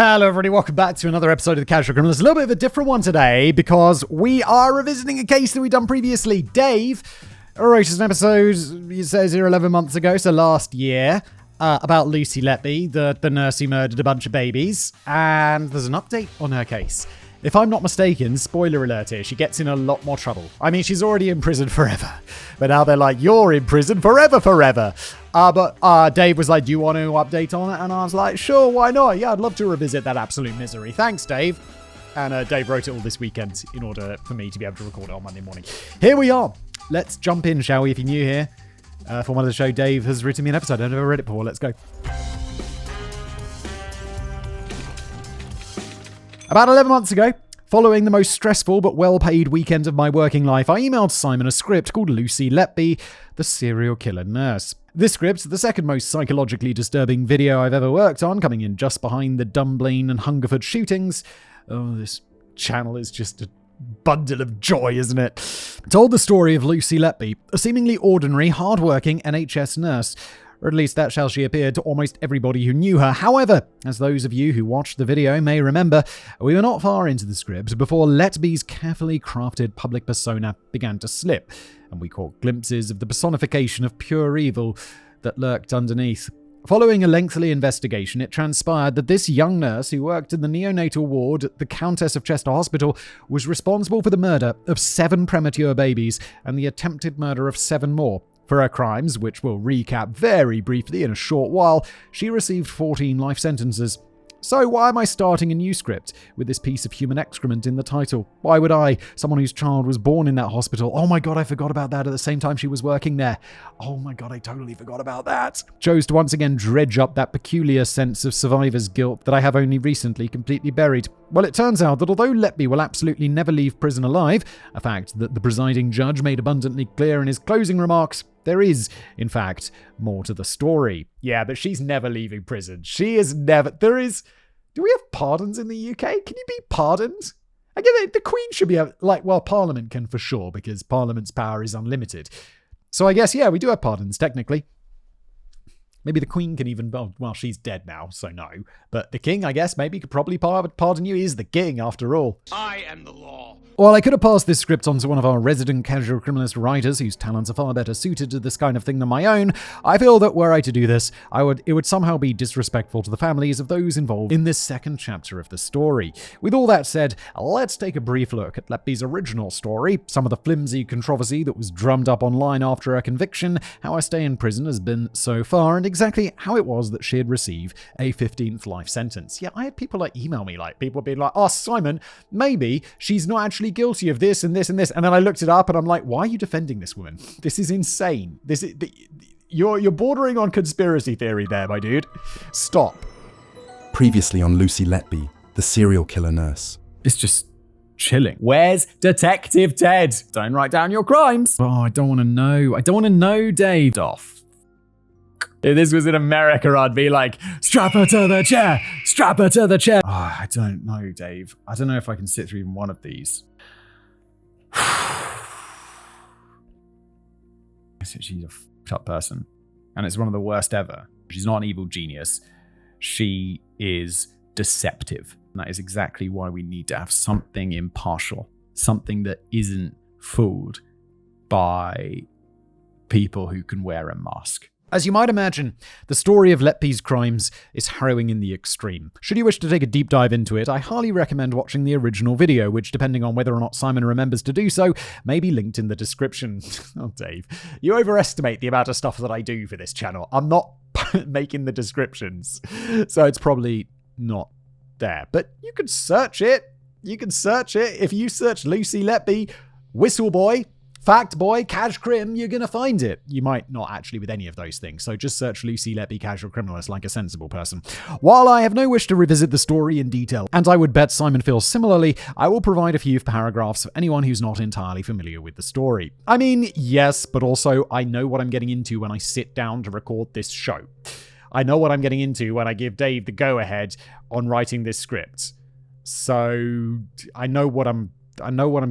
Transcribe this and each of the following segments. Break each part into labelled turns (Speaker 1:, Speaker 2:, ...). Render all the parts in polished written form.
Speaker 1: Hello everybody, welcome back to another episode of The Casual Criminal. It's a little bit of a different one today because we are revisiting a case that we've done previously. Dave wrote an episode, it says here 11 months ago, so last year, about Lucy Letby, the nurse who murdered a bunch of babies, and there's an update on her case. If I'm not mistaken, spoiler alert here, she gets in a lot more trouble. I mean, she's already in prison forever, but now they're like, you're in prison forever. But Dave was like, do you want to update on it? And I was like, sure, why not? Yeah, I'd love to revisit that absolute misery. Thanks, Dave. And Dave wrote it all this weekend in order for me to be able to record it on Monday morning. Here we are. Let's jump in, shall we? If you're new here, for one of the show, Dave has written me an episode. I've never read it before. Let's go. About 11 months ago, following the most stressful but well-paid weekend of my working life, I emailed Simon a script called Lucy Letby, the serial killer nurse. This script, the second most psychologically disturbing video I've ever worked on, coming in just behind the Dunblane and Hungerford shootings. Oh, this channel is just a bundle of joy, isn't it? Told the story of Lucy Letby, a seemingly ordinary, hard-working NHS nurse. Or at least that's how she appeared to almost everybody who knew her. However, as those of you who watched the video may remember, we were not far into the script before Letby's carefully crafted public persona began to slip, and we caught glimpses of the personification of pure evil that lurked underneath. Following a lengthy investigation, it transpired that this young nurse who worked in the neonatal ward at the Countess of Chester Hospital was responsible for the murder of 7 premature babies and the attempted murder of 7 more. For her crimes, which we'll recap very briefly in a short while, she received 14 life sentences. So why am I starting a new script with this piece of human excrement in the title? Why would I, someone whose child was born in that hospital, oh my god, I forgot about that at the same time she was working there. Oh my god, I totally forgot about that. Chose to once again dredge up that peculiar sense of survivor's guilt that I have only recently completely buried. Well, it turns out that although Letby will absolutely never leave prison alive, a fact that the presiding judge made abundantly clear in his closing remarks, there is, in fact, more to the story. Yeah, but she's never leaving prison. She is never... Do we have pardons in the UK? Can you be pardoned? I get it. The Queen should be able... Parliament can for sure, because Parliament's power is unlimited. So I guess, yeah, we do have pardons, technically. Maybe the Queen can even... Well, she's dead now, so no. But the King, I guess, maybe could probably pardon you. He is the King, after all.
Speaker 2: I am the law.
Speaker 1: While I could have passed this script on to one of our resident casual criminalist writers whose talents are far better suited to this kind of thing than my own, I feel that were I to do this, it would somehow be disrespectful to the families of those involved in this second chapter of the story. With all that said, let's take a brief look at Letby's original story, some of the flimsy controversy that was drummed up online after her conviction, how her stay in prison has been so far, and exactly how it was that she had received a 15th life sentence. Yeah, I had people email me, people being like, oh, Simon, maybe she's not actually guilty of this and this and this. And then I looked it up and I'm like, why are you defending this woman? This is insane. You're bordering on conspiracy theory there, my dude. Stop.
Speaker 3: Previously on Lucy Letby, the serial killer nurse.
Speaker 1: It's just chilling. Where's Detective Ted? Don't write down your crimes. Oh, I don't want to know. I don't want to know, Dave. Off. If this was in America, I'd be like, strap her to the chair, strap her to the chair. Oh, I don't know, Dave. I don't know if I can sit through even one of these. She's a fucked up person. And it's one of the worst ever. She's not an evil genius. She is deceptive. And that is exactly why we need to have something impartial. Something that isn't fooled by people who can wear a mask. As you might imagine, the story of Letby's crimes is harrowing in the extreme. Should you wish to take a deep dive into it, I highly recommend watching the original video, which, depending on whether or not Simon remembers to do so, may be linked in the description. Oh, Dave, you overestimate the amount of stuff that I do for this channel. I'm not making the descriptions, so it's probably not there. But you can search it. If you search Lucy Letby, Whistle Boy, Fact Boy, Cash Crim, you're going to find it. You might not actually with any of those things, so just search Lucy Letby Casual Criminalist like a sensible person. While I have no wish to revisit the story in detail, and I would bet Simon feels similarly, I will provide a few paragraphs for anyone who's not entirely familiar with the story. I mean, yes, but also I know what I'm getting into when I sit down to record this show. I know what I'm getting into when I give Dave the go-ahead on writing this script. So I know what I'm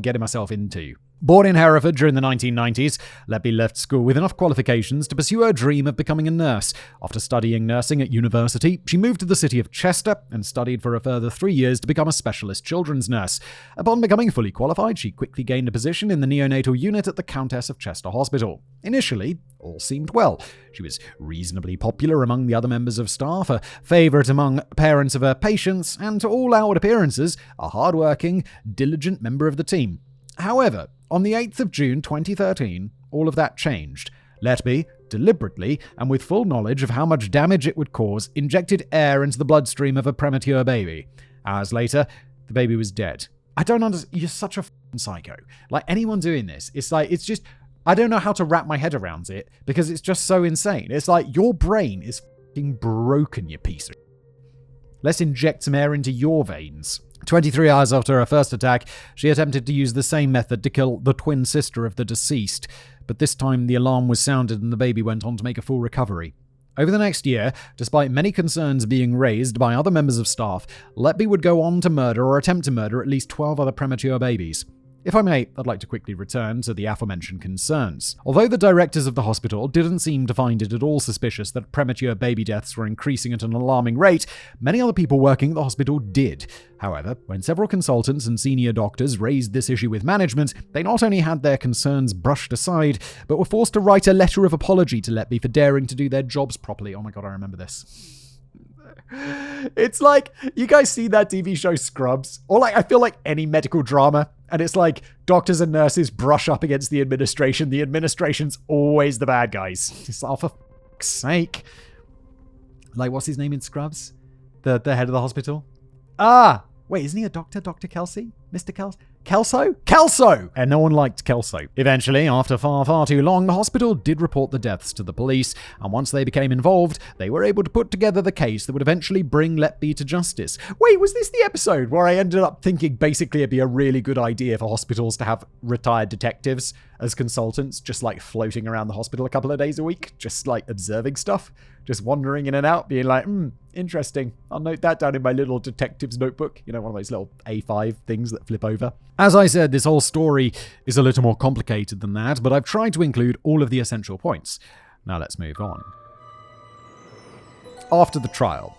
Speaker 1: getting myself into. Born in Hereford during the 1990s, Letby left school with enough qualifications to pursue her dream of becoming a nurse. After studying nursing at university, she moved to the city of Chester and studied for a further 3 years to become a specialist children's nurse. Upon becoming fully qualified, she quickly gained a position in the neonatal unit at the Countess of Chester Hospital. Initially, all seemed well. She was reasonably popular among the other members of staff, a favourite among parents of her patients, and to all outward appearances, a hard-working, diligent member of the team. However, on the 8th of June 2013, all of that changed. Letby, deliberately and with full knowledge of how much damage it would cause, injected air into the bloodstream of a premature baby. Hours later, the baby was dead. I don't understand. You're such a f***ing psycho. Like, anyone doing this, it's just, I don't know how to wrap my head around it because it's just so insane. It's like, your brain is f***ing broken, you piece of shit. Let's inject some air into your veins. 23 hours after her first attack, she attempted to use the same method to kill the twin sister of the deceased, but this time the alarm was sounded and the baby went on to make a full recovery. Over the next year, despite many concerns being raised by other members of staff, Letby would go on to murder or attempt to murder at least 12 other premature babies. If I may, I'd like to quickly return to the aforementioned concerns. Although the directors of the hospital didn't seem to find it at all suspicious that premature baby deaths were increasing at an alarming rate, many other people working at the hospital did. However, when several consultants and senior doctors raised this issue with management, they not only had their concerns brushed aside, but were forced to write a letter of apology to Letby for daring to do their jobs properly. Oh my god, I remember this. It's like, you guys see that TV show Scrubs? Or like, I feel like any medical drama, and it's like doctors and nurses brush up against the administration. The administration's always the bad guys. It's like, oh, for fuck's sake. Like, what's his name in Scrubs? The head of the hospital? Wait, isn't he a doctor? Dr. Kelsey? Mr. Kelso? Kelso! And no one liked Kelso. Eventually, after far too long, the hospital did report the deaths to the police, and once they became involved, they were able to put together the case that would eventually bring Letby to justice. Wait, was this the episode where I ended up thinking basically it'd be a really good idea for hospitals to have retired detectives as consultants, just like floating around the hospital a couple of days a week, just like observing stuff? Just wandering in and out, being like, interesting. I'll note that down in my little detective's notebook. You know, one of those little A5 things that flip over. As I said, this whole story is a little more complicated than that, but I've tried to include all of the essential points. Now let's move on. After the trial.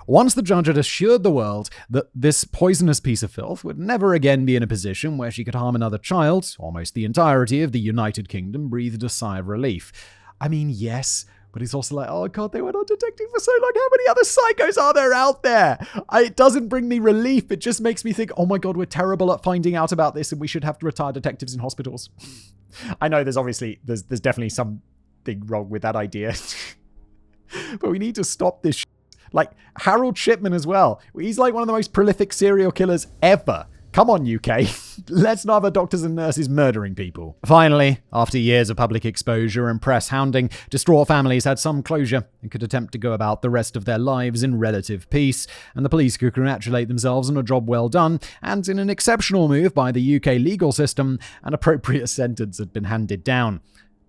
Speaker 1: Once the judge had assured the world that this poisonous piece of filth would never again be in a position where she could harm another child, almost the entirety of the United Kingdom breathed a sigh of relief. I mean, yes, but it's also like, oh god, they went on detecting for so long. How many other psychos are there out there? It doesn't bring me relief. It just makes me think, oh my god, we're terrible at finding out about this and we should have to retire detectives in hospitals. I know there's definitely something wrong with that idea. But we need to stop this Like, Harold Shipman as well. He's like one of the most prolific serial killers ever. Come on, UK. Let's not have doctors and nurses murdering people. Finally, after years of public exposure and press hounding, distraught families had some closure and could attempt to go about the rest of their lives in relative peace, and the police could congratulate themselves on a job well done, and in an exceptional move by the UK legal system, an appropriate sentence had been handed down.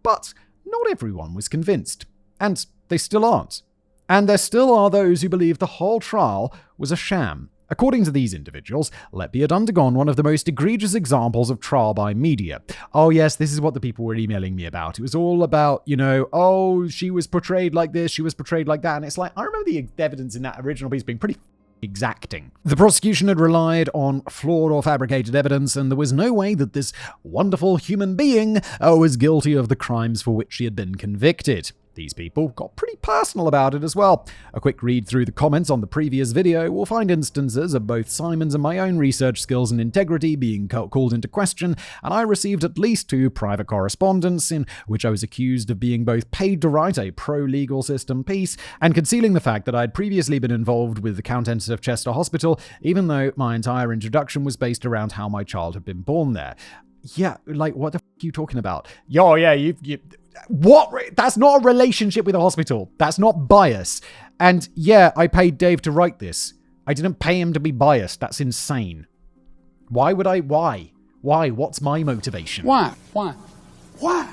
Speaker 1: But not everyone was convinced, and they still aren't. And there still are those who believe the whole trial was a sham. According to these individuals, Letby had undergone one of the most egregious examples of trial by media. Oh yes, this is what the people were emailing me about. It was all about, oh, she was portrayed like this, she was portrayed like that. And it's like, I remember the evidence in that original piece being pretty exacting. The prosecution had relied on flawed or fabricated evidence, and there was no way that this wonderful human being was guilty of the crimes for which she had been convicted. These people got pretty personal about it as well. A quick read through the comments on the previous video will find instances of both Simon's and my own research skills and integrity being called into question, and I received at least 2 private correspondence in which I was accused of being both paid to write a pro-legal system piece and concealing the fact that I had previously been involved with the Countess of Chester Hospital, even though my entire introduction was based around how my child had been born there. Yeah, like, what the f*** are you talking about? Yo, yeah, you what? That's not a relationship with a hospital. That's not bias. And yeah, I paid Dave to write this. I didn't pay him to be biased. That's insane. Why would I? Why? What's my motivation?
Speaker 2: Why? Why?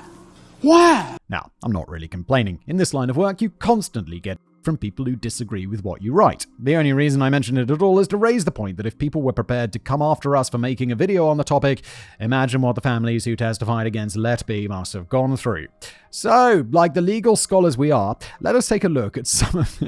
Speaker 1: Now, I'm not really complaining. In this line of work, you constantly get from people who disagree with what you write. The only reason I mention it at all is to raise the point that if people were prepared to come after us for making a video on the topic, imagine what the families who testified against Letby must have gone through. So, like the legal scholars we are, let us take a look at some of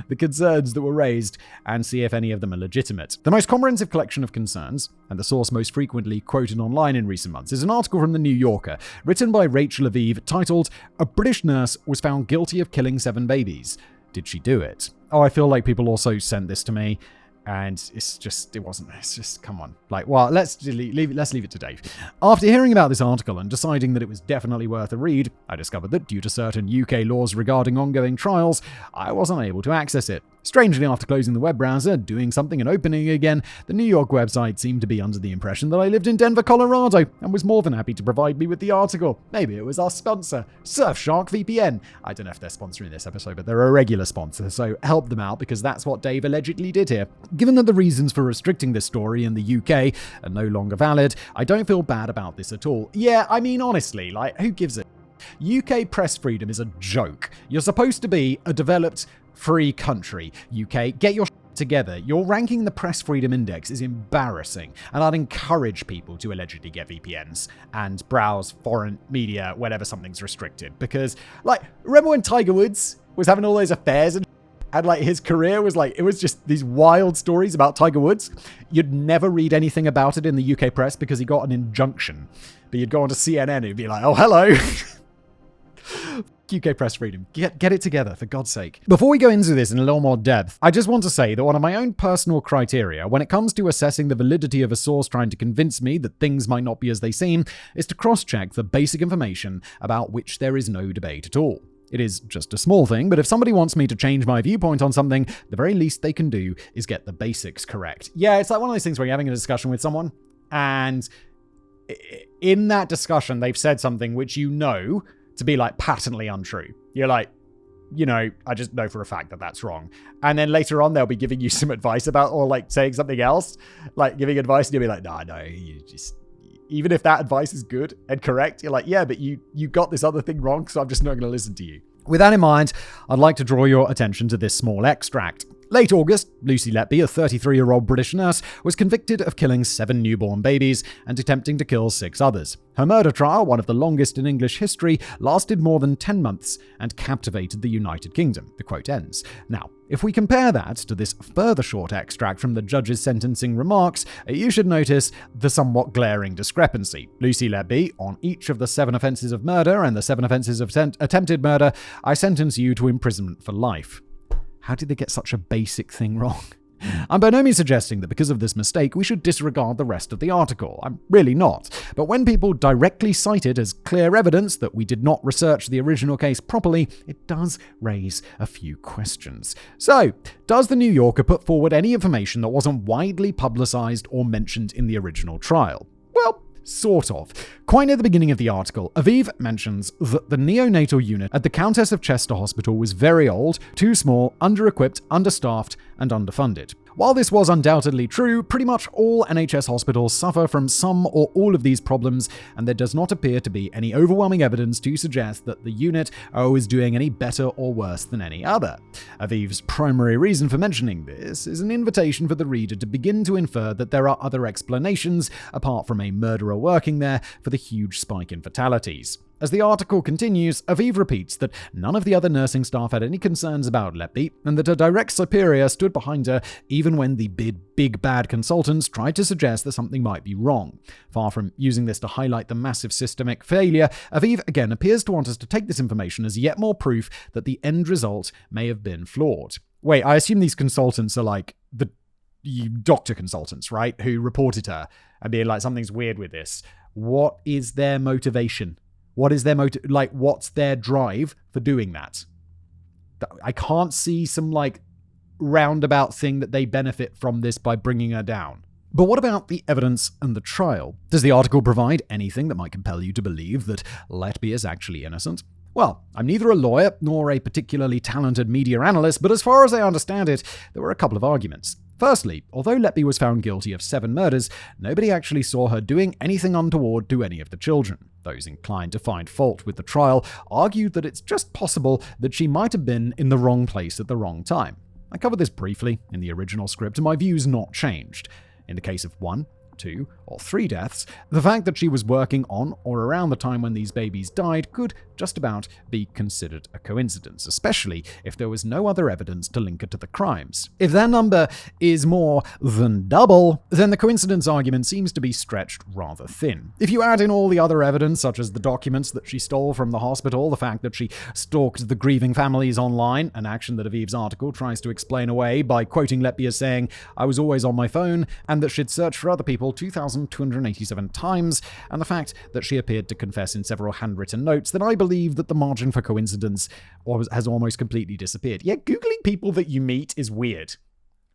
Speaker 1: the concerns that were raised and see if any of them are legitimate. The most comprehensive collection of concerns, and the source most frequently quoted online in recent months, is an article from The New Yorker, written by Rachel Aviv, titled, "A British Nurse Was Found Guilty of Killing 7 Babies. Did she do it?" Oh, I feel like people also sent this to me. And it's just, come on. Like, well, let's leave it to Dave. After hearing about this article and deciding that it was definitely worth a read, I discovered that due to certain UK laws regarding ongoing trials, I wasn't able to access it. Strangely, after closing the web browser, doing something and opening again, the New York website seemed to be under the impression that I lived in Denver, Colorado, and was more than happy to provide me with the article. Maybe it was our sponsor, Surfshark VPN. I don't know if they're sponsoring this episode, but they're a regular sponsor, so help them out because that's what Dave allegedly did here. Given that the reasons for restricting this story in the UK are no longer valid, I don't feel bad about this at all. Yeah, I mean, honestly, like, who gives a... UK press freedom is a joke. You're supposed to be a developed, free country. UK, get your together. Your ranking the press freedom index is embarrassing, and I'd encourage people to allegedly get VPNs and browse foreign media whenever something's restricted. Because, like, remember when Tiger Woods was having all those affairs and like his career was like, it was just these wild stories about Tiger Woods. You'd never read anything about it in the UK press because he got an injunction. But you'd go onto CNN and it'd be like, oh, hello. UK press freedom. Get it together, for God's sake. Before we go into this in a little more depth, I just want to say that one of my own personal criteria when it comes to assessing the validity of a source trying to convince me that things might not be as they seem is to cross-check the basic information about which there is no debate at all. It is just a small thing, but if somebody wants me to change my viewpoint on something, the very least they can do is get the basics correct. Yeah, it's like one of those things where you're having a discussion with someone, and in that discussion, they've said something which you know to be like patently untrue. You're like, you know, I just know for a fact that that's wrong. And then later on, they'll be giving you some advice about, or like saying something else, like giving advice, and you'll be like, no, you just... Even if that advice is good and correct, you're like, yeah, but you got this other thing wrong, so I'm just not going to listen to you. With that in mind, I'd like to draw your attention to this small extract. Late August, Lucy Letby, a 33-year-old British nurse, was convicted of killing 7 newborn babies and attempting to kill 6 others. Her murder trial, one of the longest in English history, lasted more than 10 months and captivated the United Kingdom. The quote ends. Now, if we compare that to this further short extract from the judge's sentencing remarks, you should notice the somewhat glaring discrepancy. Lucy Letby, on each of the 7 offences of murder and the 7 offences of attempted murder, I sentence you to imprisonment for life. How did they get such a basic thing wrong? I'm by no means suggesting that because of this mistake, we should disregard the rest of the article. I'm really not. But when people directly cite it as clear evidence that we did not research the original case properly, it does raise a few questions. So, does the New Yorker put forward any information that wasn't widely publicized or mentioned in the original trial? Well, sort of. Quite near the beginning of the article, Aviv mentions that the neonatal unit at the Countess of Chester Hospital was very old, too small, under-equipped, understaffed, and underfunded. While this was undoubtedly true, pretty much all NHS hospitals suffer from some or all of these problems, and there does not appear to be any overwhelming evidence to suggest that the unit is doing any better or worse than any other. Aviv's primary reason for mentioning this is an invitation for the reader to begin to infer that there are other explanations, apart from a murderer working there, for the huge spike in fatalities. As the article continues, Aviv repeats that none of the other nursing staff had any concerns about Letby, and that her direct superior stood behind her even when the big bad consultants tried to suggest that something might be wrong. Far from using this to highlight the massive systemic failure, Aviv again appears to want us to take this information as yet more proof that the end result may have been flawed. Wait, I assume these consultants are like the doctor consultants, right? Who reported her and being like, something's weird with this. What is their motivation? What is their what's their drive for doing that? I can't see some roundabout thing that they benefit from this by bringing her down. But what about the evidence and the trial? Does the article provide anything that might compel you to believe that Letby is actually innocent? Well, I'm neither a lawyer nor a particularly talented media analyst, but as far as I understand it, there were a couple of arguments. Firstly, although Letby was found guilty of 7 murders, nobody actually saw her doing anything untoward to any of the children. Those inclined to find fault with the trial argued that it's just possible that she might have been in the wrong place at the wrong time. I covered this briefly in the original script, and my view's not changed. In the case of 1, 2, or 3 deaths, the fact that she was working on or around the time when these babies died could just about be considered a coincidence, especially if there was no other evidence to link it to the crimes. If that number is more than double, then the coincidence argument seems to be stretched rather thin. If you add in all the other evidence, such as the documents that she stole from the hospital, the fact that she stalked the grieving families online, an action that Aviv's article tries to explain away by quoting Letby as saying, "I was always on my phone," and that she'd searched for other people 2,287 times, and the fact that she appeared to confess in several handwritten notes, then I believe that the margin for coincidence has almost completely disappeared. Yeah, Googling people that you meet is weird.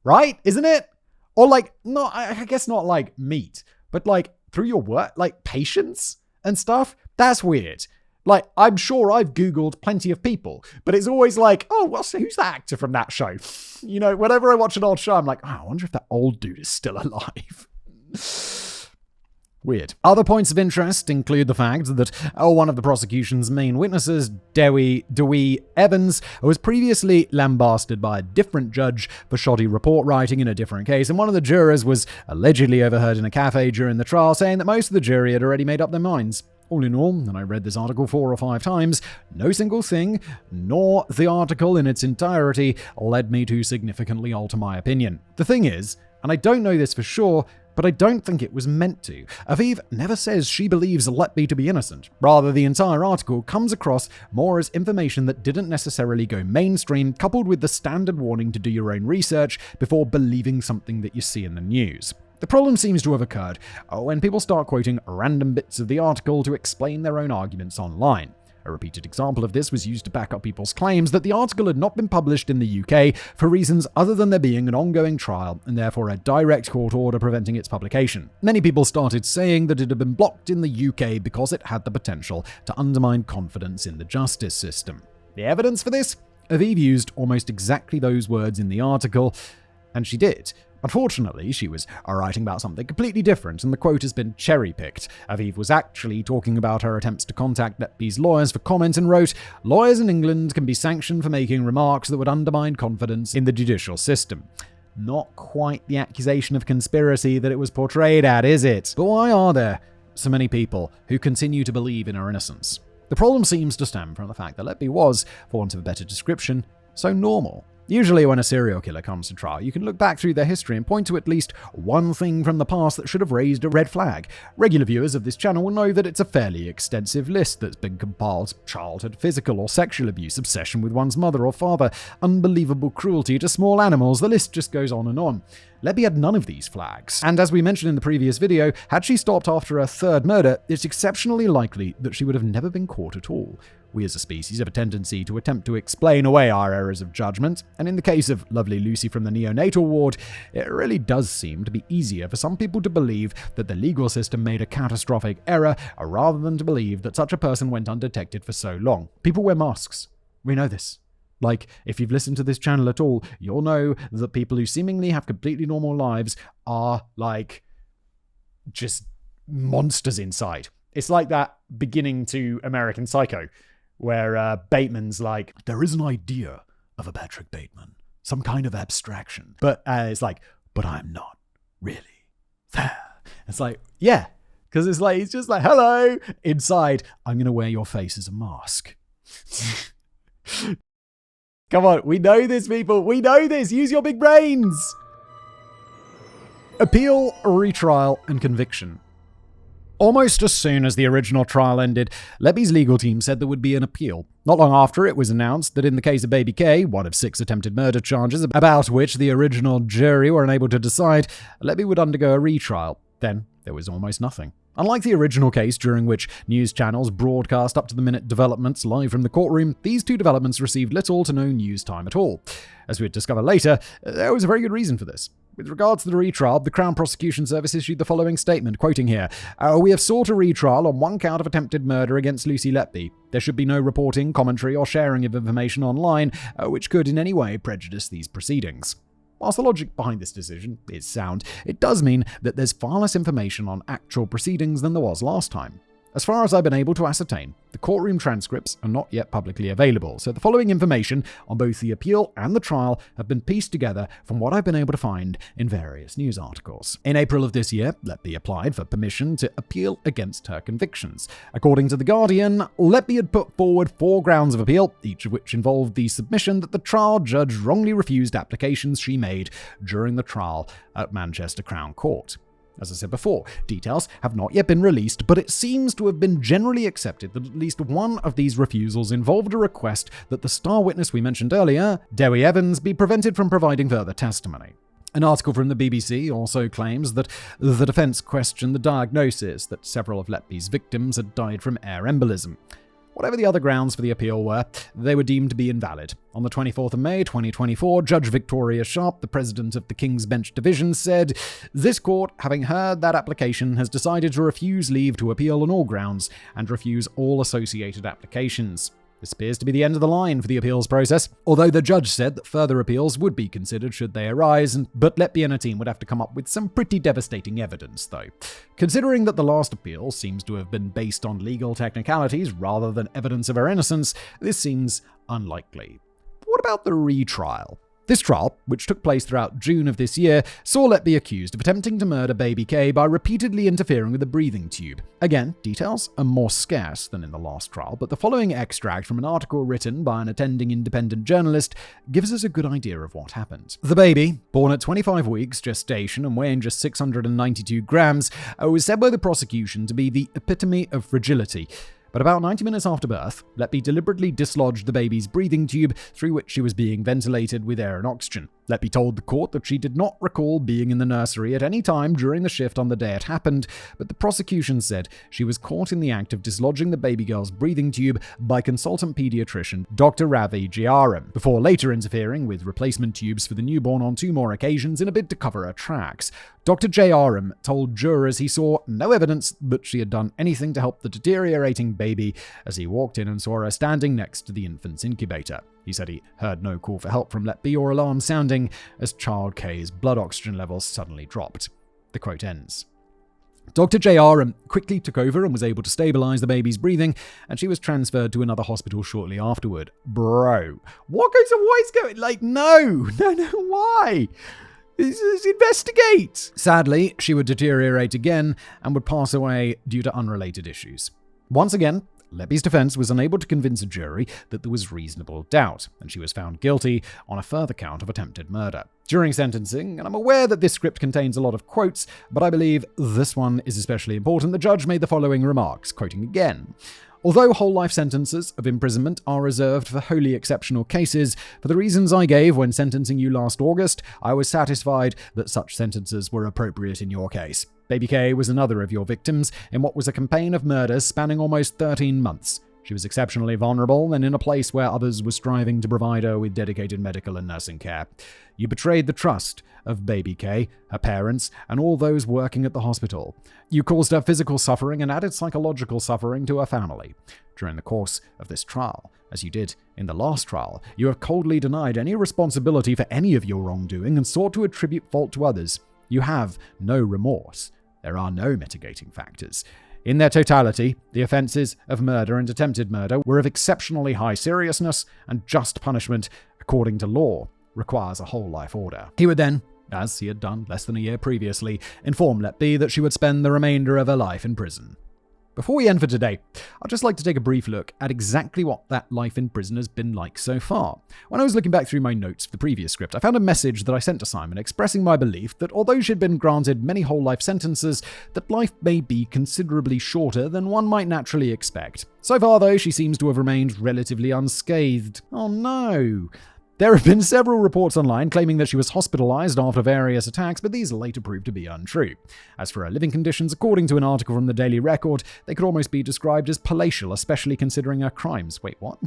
Speaker 1: Right? Isn't it? Or I guess not like meet, but through your work, patients and stuff. That's weird. I'm sure I've Googled plenty of people, but it's always who's that actor from that show? Whenever I watch an old show, I'm like, I wonder if that old dude is still alive. Weird. Other points of interest include the fact that one of the prosecution's main witnesses, Dewey Evans, was previously lambasted by a different judge for shoddy report writing in a different case, and one of the jurors was allegedly overheard in a cafe during the trial saying that most of the jury had already made up their minds. All in all, and I read this article 4 or 5 times, no single thing, nor the article in its entirety, led me to significantly alter my opinion. The thing is, and I don't know this for sure, but I don't think it was meant to. Aviv never says she believes Letby to be innocent. Rather, the entire article comes across more as information that didn't necessarily go mainstream, coupled with the standard warning to do your own research before believing something that you see in the news. The problem seems to have occurred when people start quoting random bits of the article to explain their own arguments online. A repeated example of this was used to back up people's claims that the article had not been published in the UK for reasons other than there being an ongoing trial and therefore a direct court order preventing its publication. Many people started saying that it had been blocked in the UK because it had the potential to undermine confidence in the justice system. The evidence for this? Aviv used almost exactly those words in the article, and she did. Unfortunately, she was writing about something completely different, and the quote has been cherry-picked. Aviv was actually talking about her attempts to contact Letby's lawyers for comment and wrote, "Lawyers in England can be sanctioned for making remarks that would undermine confidence in the judicial system." Not quite the accusation of conspiracy that it was portrayed at, is it? But why are there so many people who continue to believe in her innocence? The problem seems to stem from the fact that Letby was, for want of a better description, so normal. Usually when a serial killer comes to trial, you can look back through their history and point to at least one thing from the past that should have raised a red flag. Regular viewers of this channel will know that it's a fairly extensive list that's been compiled: childhood, physical or sexual abuse, obsession with one's mother or father, unbelievable cruelty to small animals, the list just goes on and on. Letby had none of these flags. And as we mentioned in the previous video, had she stopped after her 3rd murder, it's exceptionally likely that she would have never been caught at all. We as a species have a tendency to attempt to explain away our errors of judgment, and in the case of lovely Lucy from the neonatal ward, it really does seem to be easier for some people to believe that the legal system made a catastrophic error, rather than to believe that such a person went undetected for so long. People wear masks. We know this. If you've listened to this channel at all, you'll know that people who seemingly have completely normal lives are, just monsters inside. It's like that beginning to American Psycho, where Bateman's like, there is an idea of a Patrick Bateman, some kind of abstraction. But it's like, but I'm not really there. It's like, yeah, because it's just like, hello, inside, I'm going to wear your face as a mask. Come on, we know this, people. We know this. Use your big brains. Appeal, retrial, and conviction. Almost as soon as the original trial ended, Letby's legal team said there would be an appeal. Not long after, it was announced that in the case of Baby K, one of 6 attempted murder charges about which the original jury were unable to decide, Letby would undergo a retrial. Then there was almost nothing. Unlike the original case, during which news channels broadcast up-to-the-minute developments live from the courtroom, these 2 developments received little to no news time at all. As we'd discover later, there was a very good reason for this. With regards to the retrial, the Crown Prosecution Service issued the following statement, quoting here, "We have sought a retrial on 1 count of attempted murder against Lucy Letby. There should be no reporting, commentary, or sharing of information online which could in any way prejudice these proceedings." Whilst the logic behind this decision is sound, it does mean that there's far less information on actual proceedings than there was last time. As far as I've been able to ascertain, the courtroom transcripts are not yet publicly available, so the following information on both the appeal and the trial have been pieced together from what I've been able to find in various news articles. In April of this year, Letby applied for permission to appeal against her convictions. According to The Guardian, Letby had put forward 4 grounds of appeal, each of which involved the submission that the trial judge wrongly refused applications she made during the trial at Manchester Crown Court. As I said before, details have not yet been released, but it seems to have been generally accepted that at least one of these refusals involved a request that the star witness we mentioned earlier, Dewi Evans, be prevented from providing further testimony. An article from the BBC also claims that the defence questioned the diagnosis that several of Letby's victims had died from air embolism. Whatever the other grounds for the appeal were, they were deemed to be invalid. On the 24th of May 2024, Judge Victoria Sharp, the president of the King's Bench Division, said, "This court, having heard that application, has decided to refuse leave to appeal on all grounds and refuse all associated applications." This appears to be the end of the line for the appeals process, although the judge said that further appeals would be considered should they arise, but Letby and her team would have to come up with some pretty devastating evidence, though. Considering that the last appeal seems to have been based on legal technicalities rather than evidence of her innocence, this seems unlikely. But what about the retrial? This trial, which took place throughout June of this year, saw Letby accused of attempting to murder baby Kay by repeatedly interfering with the breathing tube. Again, details are more scarce than in the last trial, but the following extract from an article written by an attending independent journalist gives us a good idea of what happened. The baby, born at 25 weeks gestation and weighing just 692 grams, was said by the prosecution to be the epitome of fragility. But about 90 minutes after birth, Letby deliberately dislodged the baby's breathing tube through which she was being ventilated with air and oxygen. Letby told the court that she did not recall being in the nursery at any time during the shift on the day it happened, but the prosecution said she was caught in the act of dislodging the baby girl's breathing tube by consultant pediatrician Dr. Ravi Jayaram, before later interfering with replacement tubes for the newborn on 2 more occasions in a bid to cover her tracks. Dr. Jayaram told jurors he saw no evidence that she had done anything to help the deteriorating baby as he walked in and saw her standing next to the infant's incubator. He said he heard no call for help from Letby or alarm sounding as child K's blood oxygen levels suddenly dropped. The quote ends. Dr. Jayaram quickly took over and was able to stabilize the baby's breathing, and she was transferred to another hospital shortly afterward. Bro, what is going? No, why? Let's investigate. Sadly, she would deteriorate again and would pass away due to unrelated issues. Once again, Letby's defense was unable to convince a jury that there was reasonable doubt, and she was found guilty on a further count of attempted murder. During sentencing, and I'm aware that this script contains a lot of quotes, but I believe this one is especially important, the judge made the following remarks, quoting again. Although whole-life sentences of imprisonment are reserved for wholly exceptional cases, for the reasons I gave when sentencing you last August, I was satisfied that such sentences were appropriate in your case. Baby K was another of your victims in what was a campaign of murders spanning almost 13 months. She was exceptionally vulnerable and in a place where others were striving to provide her with dedicated medical and nursing care. You betrayed the trust of baby K, her parents, and all those working at the hospital. You caused her physical suffering and added psychological suffering to her family. During the course of this trial, as you did in the last trial, you have coldly denied any responsibility for any of your wrongdoing and sought to attribute fault to others. You have no remorse. There are no mitigating factors. In their totality, the offences of murder and attempted murder were of exceptionally high seriousness, and just punishment, according to law, requires a whole life order. He would then, as he had done less than a year previously, inform Letby that she would spend the remainder of her life in prison. Before we end for today, I'd just like to take a brief look at exactly what that life in prison has been like so far. When I was looking back through my notes for the previous script, I found a message that I sent to Simon expressing my belief that although she'd been granted many whole life sentences, that life may be considerably shorter than one might naturally expect. So far, though, she seems to have remained relatively unscathed. Oh no! There have been several reports online claiming that she was hospitalized after various attacks, but these later proved to be untrue. As for her living conditions, according to an article from the Daily Record, they could almost be described as palatial, especially considering her crimes. Wait, what?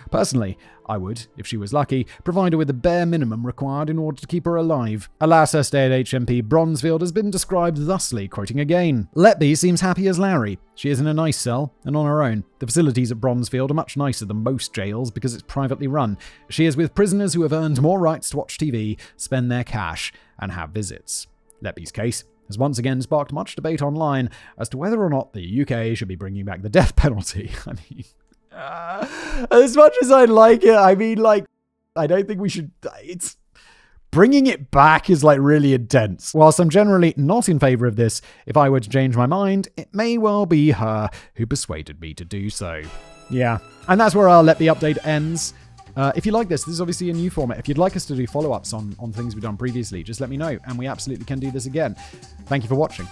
Speaker 1: Personally, I would, if she was lucky, provide her with the bare minimum required in order to keep her alive. Alas, her stay at HMP Bronzefield has been described thusly, quoting again. Letby seems happy as Larry. She is in a nice cell, and on her own. The facilities at Bronzefield are much nicer than most jails because it's privately run. She is with prisoners who have earned more rights to watch TV, spend their cash, and have visits. Letby's case has once again sparked much debate online as to whether or not the UK should be bringing back the death penalty. I mean, as much as I like it, I don't think we should. It's bringing it back is really intense. Whilst I'm generally not in favor of this, if I were to change my mind, it may well be her who persuaded me to do so. Yeah, and that's where our Letby update ends. If you like this is obviously a new format. If you'd like us to do follow-ups on things we've done previously, just let me know, and we absolutely can do this again. Thank you for watching.